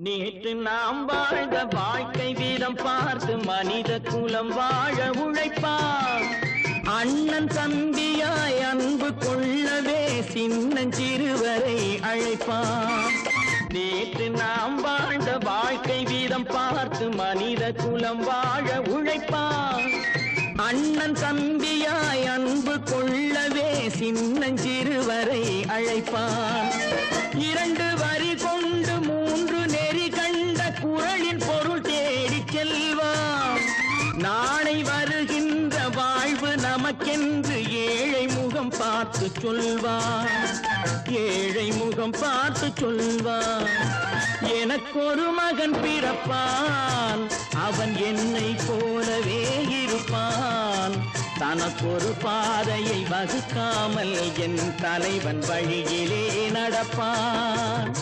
நேற்று நாம் வாழ்ந்த வாழ்க்கை வீதம் பார்த்து மனித குலம் வாழ உழைப்பார். அண்ணன் தம்பியாய் அன்பு கொள்ளவே சின்னஞ்சிறுவரை அழைப்பார். நேற்று நாம் வாழ்ந்த வாழ்க்கை வீதம் பார்த்து மனித குலம் வாழ உழைப்பார். அண்ணன் தம்பியாய் அன்பு கொள்ளவே சின்னஞ்சிறுவரை அழைப்பார். இரண்டு வரி கொண்டு மூன்று நெறி கண்ட குறளின் பொருள் தேடிச் செல்வார். நாளை வருகின்ற வாழ்வு நமக்கென்று ஏழை முகம் பார்த்து சொல்வார். ஏழை முகம் பார்த்து சொல்வார். எனக்கொரு மகன் பிறப்பான், அவன் என்னை போலவே இருப்பான். தனக்கொரு பாதையை வகுக்காமல் என் தலைவன் வழியிலே நடப்பான்.